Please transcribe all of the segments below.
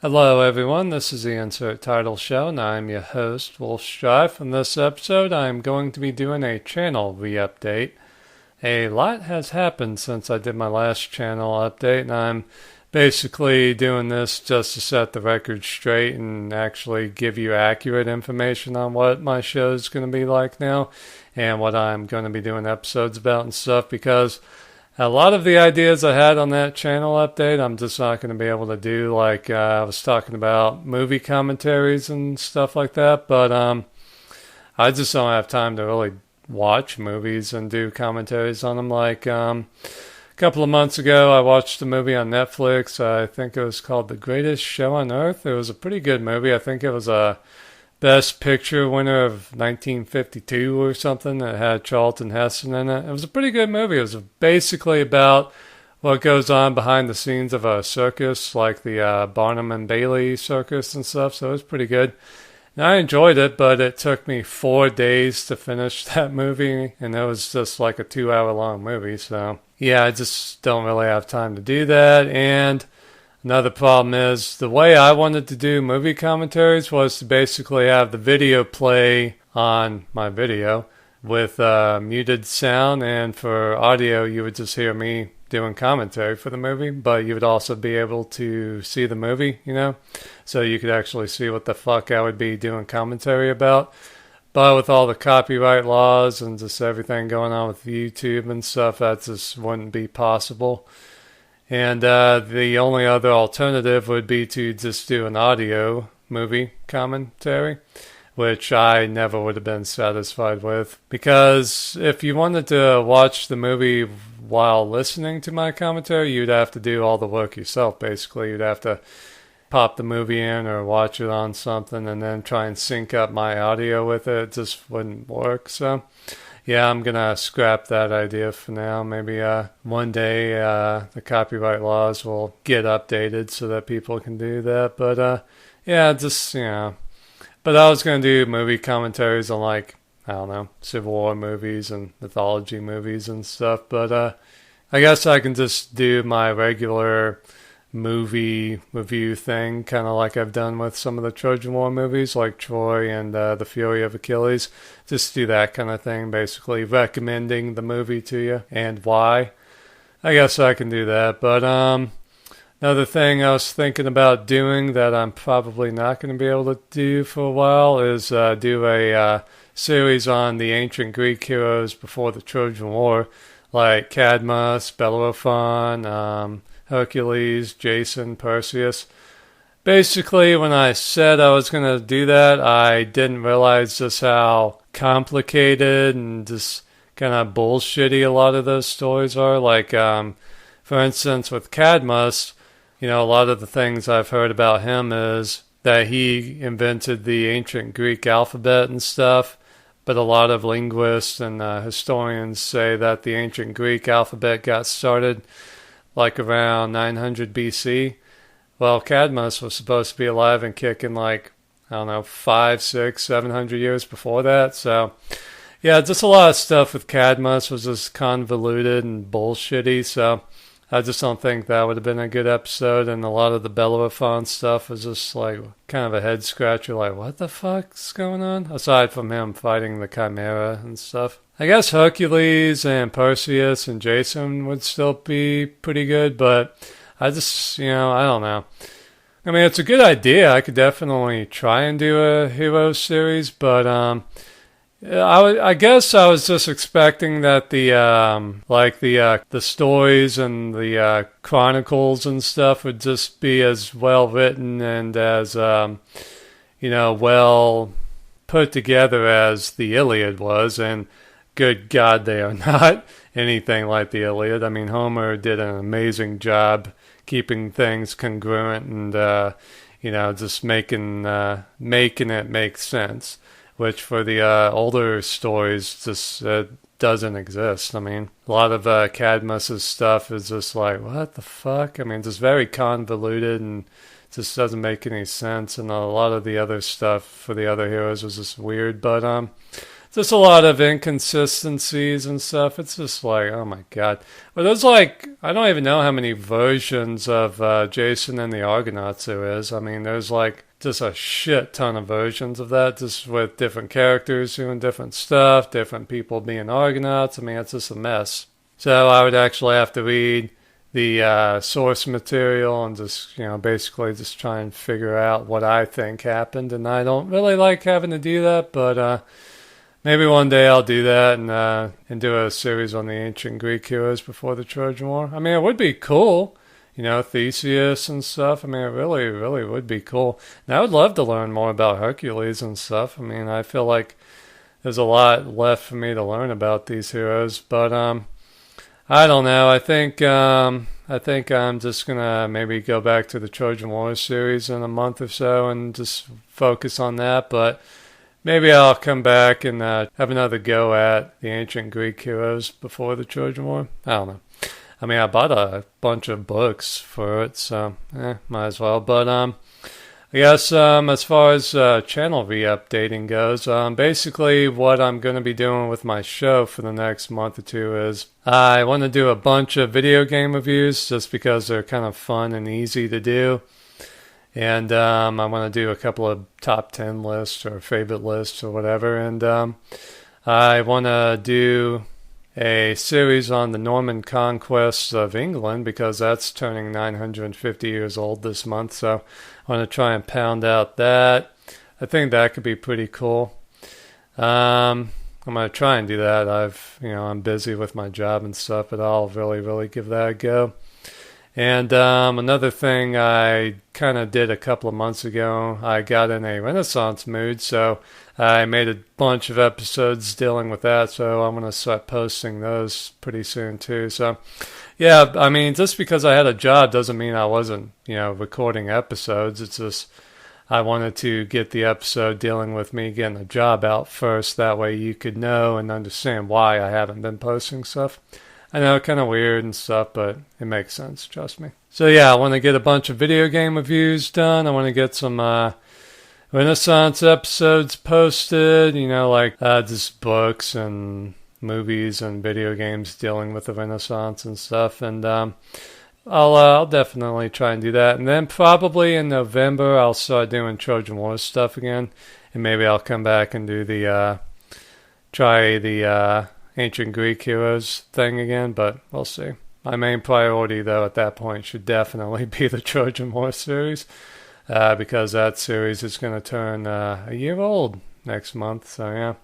Hello, everyone. This is the Insert Title Show, and I'm your host, Wolf Strife. In this episode, I'm going to be doing a channel re-update. A lot has happened since I did my last channel update, and I'm basically doing this just to set the record straight and actually give you accurate information on what my show is going to be like now and what I'm going to be doing episodes about and stuff, because a lot of the ideas I had on that channel update, I'm just not going to be able to do. Like I was talking about movie commentaries and stuff like that, but I just don't have time to really watch movies and do commentaries on them. Like a couple of months ago, I watched a movie on Netflix. I think it was called The Greatest Show on Earth. It was a pretty good movie. I think it was a Best Picture winner of 1952 or something. It had Charlton Heston in it. It was a pretty good movie. It was basically about what goes on behind the scenes of a circus, like the Barnum and Bailey circus and stuff. So it was pretty good. And I enjoyed it, but it took me 4 days to finish that movie, and it was just like a 2 hour long movie. So yeah, I just don't really have time to do that. And another problem is the way I wanted to do movie commentaries was to basically have the video play on my video with muted sound, and for audio you would just hear me doing commentary for the movie, but you would also be able to see the movie, so you could actually see what the fuck I would be doing commentary about. But with all the copyright laws and just everything going on with YouTube and stuff, that just wouldn't be possible. And the only other alternative would be to just do an audio movie commentary, which I never would have been satisfied with. Because if you wanted to watch the movie while listening to my commentary, you'd have to do all the work yourself, basically. You'd have to pop the movie in or watch it on something and then try and sync up my audio with it. It just wouldn't work, so yeah, I'm gonna scrap that idea for now. Maybe one day the copyright laws will get updated so that people can do that. But yeah, just But I was gonna do movie commentaries on, like, I don't know, Civil War movies and mythology movies and stuff. But I guess I can just do my regular movie review thing, kind of like I've done with some of the Trojan War movies, like Troy and The Fury of Achilles. Just do that kind of thing, basically recommending the movie to you and why. I guess I can do that. But another thing I was thinking about doing that I'm probably not going to be able to do for a while is do a series on the ancient Greek heroes before the Trojan War, like Cadmus, Bellerophon, Hercules, Jason, Perseus. Basically, when I said I was going to do that, I didn't realize just how complicated and just kind of bullshitty a lot of those stories are. Like, for instance, with Cadmus, a lot of the things I've heard about him is that he invented the ancient Greek alphabet and stuff, but a lot of linguists and historians say that the ancient Greek alphabet got started like around 900 BC. Well, Cadmus was supposed to be alive and kicking like, I don't know, 5, 6, 700 years before that. So, yeah, just a lot of stuff with Cadmus was just convoluted and bullshitty. So, I just don't think that would have been a good episode. And a lot of the Bellerophon stuff was just like kind of a head scratcher, like, what the fuck's going on? Aside from him fighting the Chimera and stuff. I guess Hercules and Perseus and Jason would still be pretty good, but I just, I don't know. I mean, it's a good idea. I could definitely try and do a hero series, but I guess I was just expecting that the stories and the chronicles and stuff would just be as well written and as well put together as the Iliad was, and good God, they are not anything like the Iliad. I mean, Homer did an amazing job keeping things congruent and just making it make sense, which for the older stories just doesn't exist. I mean, a lot of Cadmus's stuff is just like, what the fuck? I mean, just very convoluted and just doesn't make any sense. And a lot of the other stuff for the other heroes was just weird. But just a lot of inconsistencies and stuff. It's just like, oh my god. But there's like, I don't even know how many versions of Jason and the Argonauts there is. I mean, there's like just a shit ton of versions of that, just with different characters doing different stuff, different people being Argonauts. I mean, it's just a mess. So I would actually have to read the source material and just, basically just try and figure out what I think happened. And I don't really like having to do that, but maybe one day I'll do that and do a series on the ancient Greek heroes before the Trojan War. I mean, it would be cool, Theseus and stuff. I mean, it really, really would be cool. And I would love to learn more about Hercules and stuff. I mean, I feel like there's a lot left for me to learn about these heroes, but I don't know. I think I'm just gonna maybe go back to the Trojan War series in a month or so and just focus on that. But maybe I'll come back and have another go at the ancient Greek heroes before the Trojan War. I don't know. I mean, I bought a bunch of books for it, so might as well. But I guess as far as channel re-updating goes, basically what I'm going to be doing with my show for the next month or two is I want to do a bunch of video game reviews just because they're kind of fun and easy to do. And I want to do a couple of top 10 lists or favorite lists or whatever. And I want to do a series on the Norman conquests of England because that's turning 950 years old this month. So I want to try and pound out that. I think that could be pretty cool. I'm going to try and do that. I'm busy with my job and stuff, but I'll really, really give that a go. And another thing I kind of did a couple of months ago, I got in a Renaissance mood, so I made a bunch of episodes dealing with that, so I'm going to start posting those pretty soon too. So, yeah, I mean, just because I had a job doesn't mean I wasn't, recording episodes. It's just I wanted to get the episode dealing with me getting a job out first. That way you could know and understand why I haven't been posting stuff. I know, kind of weird and stuff, but it makes sense, trust me. So yeah, I want to get a bunch of video game reviews done. I want to get some Renaissance episodes posted, just books and movies and video games dealing with the Renaissance and stuff. And I'll definitely try and do that. And then probably in November, I'll start doing Trojan War stuff again. And maybe I'll come back and do try the ancient Greek heroes thing again, but we'll see. My main priority, though, at that point should definitely be the Trojan War series, because that series is going to turn a year old next month. So, yeah.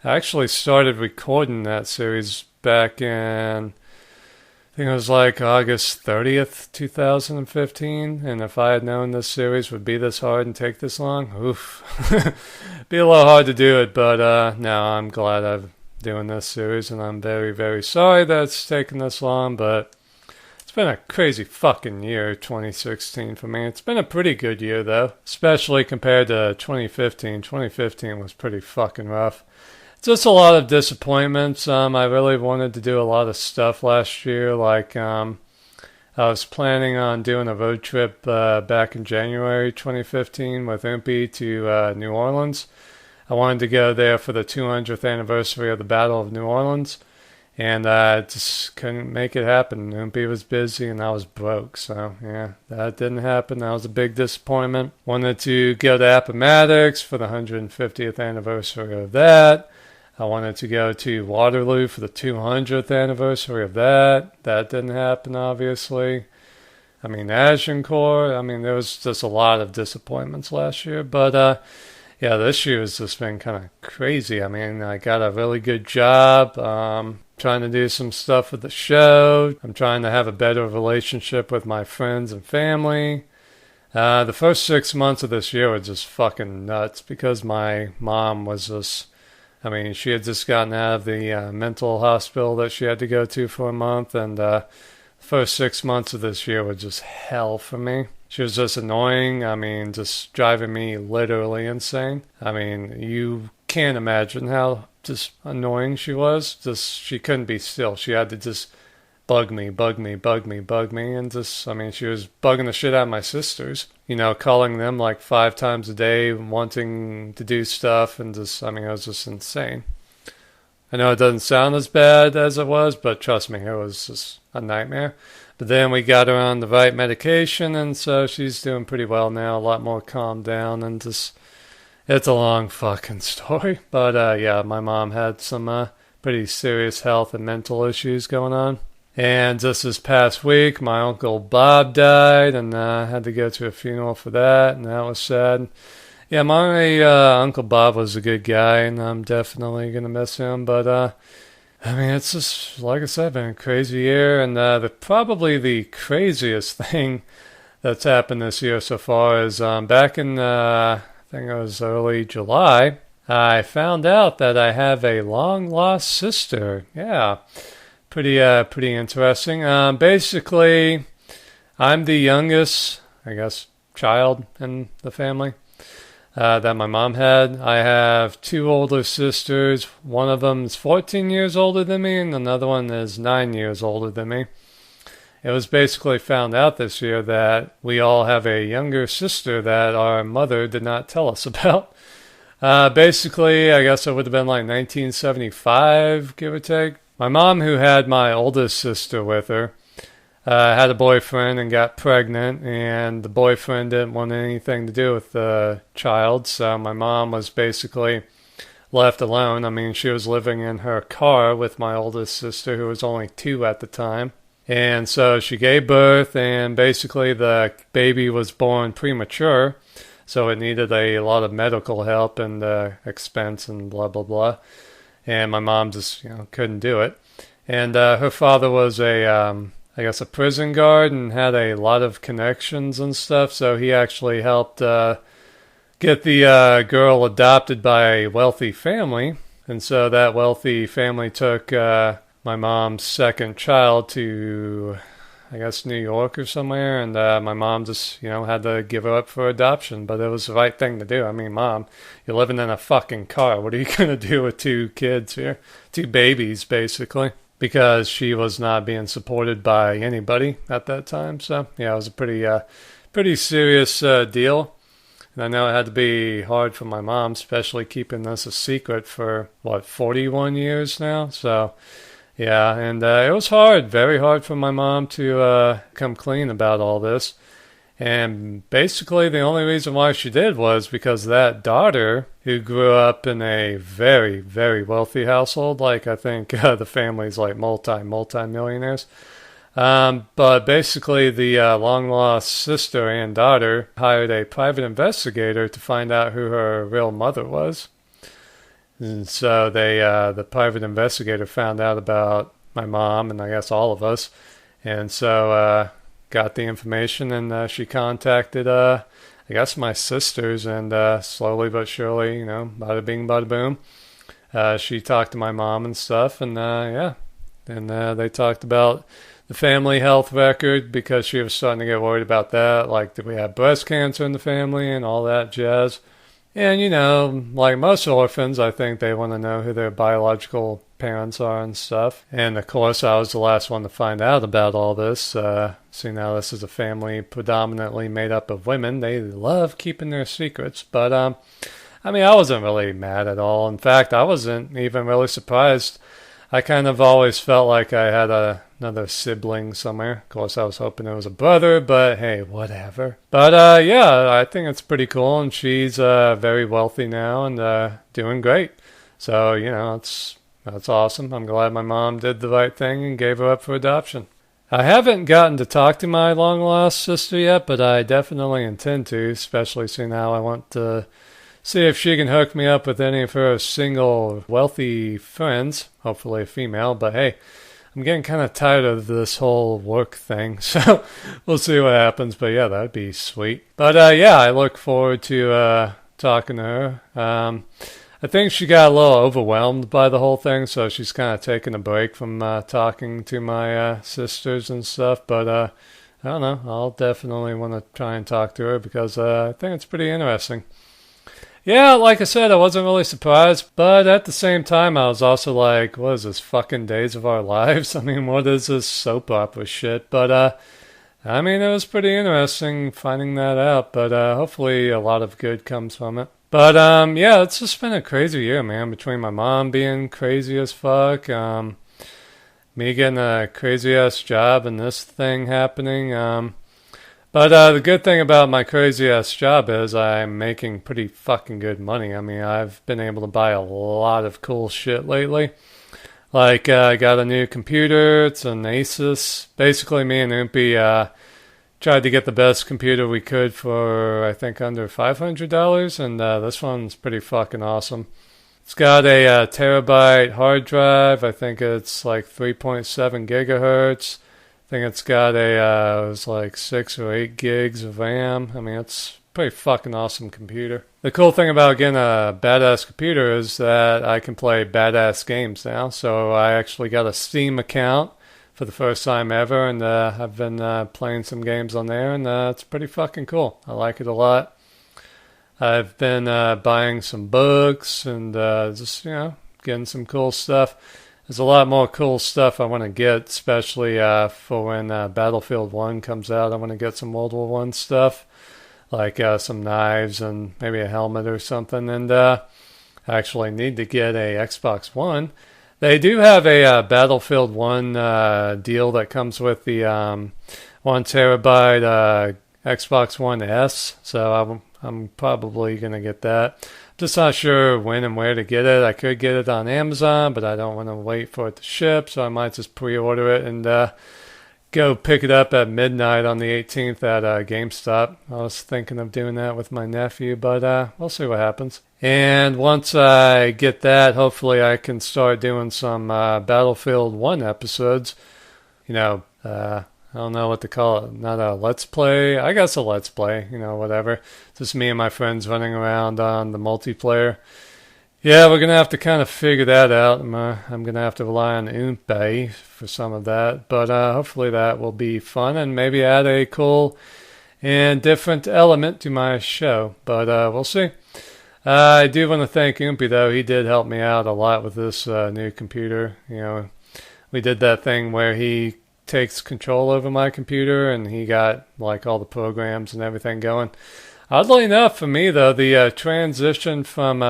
I actually started recording that series back in, I think it was like August 30th, 2015, and if I had known this series would be this hard and take this long, oof. Be a little hard to do it, but no, I'm glad I'm doing this series, and I'm very, very sorry that it's taken this long, but it's been a crazy fucking year, 2016 for me. It's been a pretty good year, though, especially compared to 2015. 2015 was pretty fucking rough. Just a lot of disappointments. I really wanted to do a lot of stuff last year, like I was planning on doing a road trip back in January 2015 with Oompi to New Orleans. I wanted to go there for the 200th anniversary of the Battle of New Orleans, and I just couldn't make it happen. Oompi was busy, and I was broke, so yeah, that didn't happen. That was a big disappointment. Wanted to go to Appomattox for the 150th anniversary of that. I wanted to go to Waterloo for the 200th anniversary of that. That didn't happen, obviously. I mean, Agincourt. I mean, there was just a lot of disappointments last year, but yeah, this year has just been kind of crazy. I mean, I got a really good job. Trying to do some stuff with the show. I'm trying to have a better relationship with my friends and family. The first 6 months of this year were just fucking nuts because my mom was just, I mean, she had just gotten out of the mental hospital that she had to go to for a month, and the first 6 months of this year were just hell for me. She was just annoying. I mean, just driving me literally insane. I mean, you can't imagine how just annoying she was. Just, she couldn't be still. She had to just bug me, and just, I mean, she was bugging the shit out of my sisters. Calling them like 5 times a day, wanting to do stuff, and just, I mean, it was just insane. I know it doesn't sound as bad as it was, but trust me, it was just a nightmare. But then we got her on the right medication, and so she's doing pretty well now, a lot more calmed down, and just, it's a long fucking story. But yeah, my mom had some pretty serious health and mental issues going on. And just this past week, my Uncle Bob died, and I had to go to a funeral for that, and that was sad. Yeah, my Uncle Bob was a good guy, and I'm definitely going to miss him. But, I mean, it's just, like I said, been a crazy year. And probably the craziest thing that's happened this year so far is back in, I think it was early July, I found out that I have a long-lost sister. Yeah, pretty interesting. Basically, I'm the youngest, I guess, child in the family. That my mom had. I have two older sisters. One of them is 14 years older than me, and another one is 9 years older than me. It was basically found out this year that we all have a younger sister that our mother did not tell us about. Basically, I guess it would have been like 1975, give or take. My mom, who had my oldest sister with her, had a boyfriend and got pregnant, and the boyfriend didn't want anything to do with the child, so my mom was basically left alone. I mean, she was living in her car with my oldest sister, who was only 2 at the time. And so she gave birth, and basically the baby was born premature, so it needed a lot of medical help and expense and blah, blah, blah. And my mom just, couldn't do it. And her father was I guess a prison guard and had a lot of connections and stuff, so he actually helped get the girl adopted by a wealthy family. And so that wealthy family took my mom's second child to, I guess, New York or somewhere, and my mom just, had to give her up for adoption, but it was the right thing to do. I mean, Mom, you're living in a fucking car. What are you going to do with 2 kids here? 2 babies, basically. Because she was not being supported by anybody at that time. So, yeah, it was a pretty serious deal. And I know it had to be hard for my mom, especially keeping this a secret for, 41 years now? So, yeah, and it was hard, very hard for my mom to come clean about all this. And basically the only reason why she did was because that daughter, who grew up in a very, very wealthy household, like I think the family's like multi-millionaires. But basically the long-lost sister and daughter hired a private investigator to find out who her real mother was. And so the private investigator found out about my mom and I guess all of us. And so got the information, and she contacted, I guess, my sisters, and slowly but surely, bada bing, bada boom, she talked to my mom and stuff, and yeah, and they talked about the family health record, because she was starting to get worried about that, like, did we have breast cancer in the family and all that jazz. And, like most orphans, I think they want to know who their biological parents are and stuff. And, of course, I was the last one to find out about all this. See, now this is a family predominantly made up of women. They love keeping their secrets. But, I mean, I wasn't really mad at all. In fact, I wasn't even really surprised. I kind of always felt like I had another sibling somewhere. Of course, I was hoping it was a brother, but hey, whatever. But yeah, I think it's pretty cool, and she's very wealthy now and doing great. So, that's awesome. I'm glad my mom did the right thing and gave her up for adoption. I haven't gotten to talk to my long-lost sister yet, but I definitely intend to, especially seeing how I want to see if she can hook me up with any of her single wealthy friends, hopefully a female. But hey, I'm getting kind of tired of this whole work thing, so we'll see what happens. But yeah, that'd be sweet. But yeah, I look forward to talking to her. I think she got a little overwhelmed by the whole thing, so she's kind of taking a break from talking to my sisters and stuff. But I don't know, I'll definitely want to try and talk to her, because I think it's pretty interesting. Yeah, like I said, I wasn't really surprised, but at the same time, I was also like, what is this, fucking Days of Our Lives? I mean, what is this soap opera shit? But, I mean, it was pretty interesting finding that out, but hopefully a lot of good comes from it. But yeah, it's just been a crazy year, man. Between my mom being crazy as fuck, me getting a crazy ass job, and this thing happening. But the good thing about my crazy ass job is I'm making pretty fucking good money. I mean, I've been able to buy a lot of cool shit lately. Like, I got a new computer. It's an Asus. Basically, me and Oompi tried to get the best computer we could for, I think, under $500. And this one's pretty fucking awesome. It's got a terabyte hard drive. I think it's like 3.7 gigahertz. I think it's got it was like 6 or 8 gigs of RAM. I mean, it's a pretty fucking awesome computer. The cool thing about getting a badass computer is that I can play badass games now. So I actually got a Steam account for the first time ever, and I've been playing some games on there, and it's pretty fucking cool. I like it a lot. I've been buying some books and just, getting some cool stuff. There's a lot more cool stuff I want to get, especially for when Battlefield 1 comes out. I want to get some World War One stuff, like some knives and maybe a helmet or something. And I actually need to get a Xbox One. They do have a Battlefield 1 deal that comes with the 1 terabyte Xbox One S, so I'm probably going to get that. Just not sure when and where to get it. I could get it on Amazon, but I don't want to wait for it to ship, so I might just pre-order it and go pick it up at midnight on the 18th at GameStop. I was thinking of doing that with my nephew, but we'll see what happens. And once I get that, hopefully I can start doing some Battlefield 1 episodes. I don't know what to call it. Not a let's play. I guess a let's play, whatever. Just me and my friends running around on the multiplayer. Yeah, we're going to have to kind of figure that out. I'm going to have to rely on Oompi for some of that. But hopefully that will be fun and maybe add a cool and different element to my show. But we'll see. I do want to thank Oompi, though. He did help me out a lot with this new computer. We did that thing where he takes control over my computer, and he got like all the programs and everything going. Oddly enough, for me though, the transition from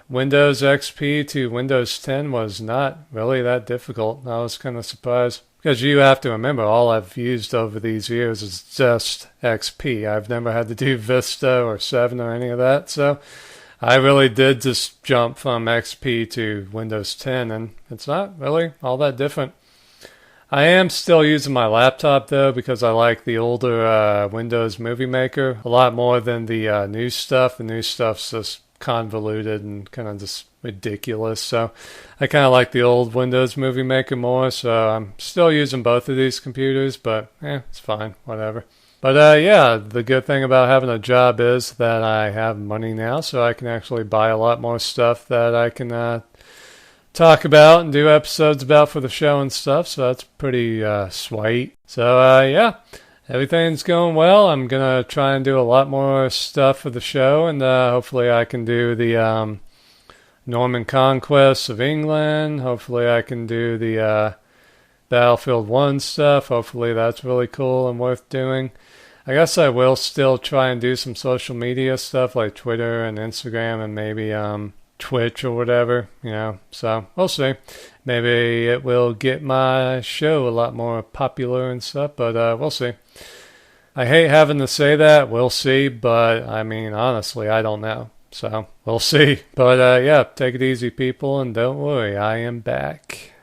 Windows XP to Windows 10 was not really that difficult. I was kind of surprised, because you have to remember, all I've used over these years is just XP. I've never had to do Vista or 7 or any of that, so I really did just jump from XP to Windows 10, and it's not really all that different. I am still using my laptop, though, because I like the older Windows Movie Maker a lot more than the new stuff. The new stuff's just convoluted and kind of just ridiculous. So I kind of like the old Windows Movie Maker more. So I'm still using both of these computers, but it's fine, whatever. But yeah, the good thing about having a job is that I have money now, so I can actually buy a lot more stuff that I can talk about and do episodes about for the show and stuff, so that's pretty sweet. So yeah, everything's going well. I'm gonna try and do a lot more stuff for the show, and hopefully I can do the Norman conquest of England. Hopefully I can do the Battlefield 1 stuff. Hopefully that's really cool and worth doing. I guess I will still try and do some social media stuff like Twitter and Instagram and maybe Twitch or whatever, so we'll see. Maybe it will get my show a lot more popular and stuff, but we'll see. I hate having to say that, we'll see, but I mean, honestly, I don't know, so we'll see. But yeah, take it easy, people, and don't worry, I am back.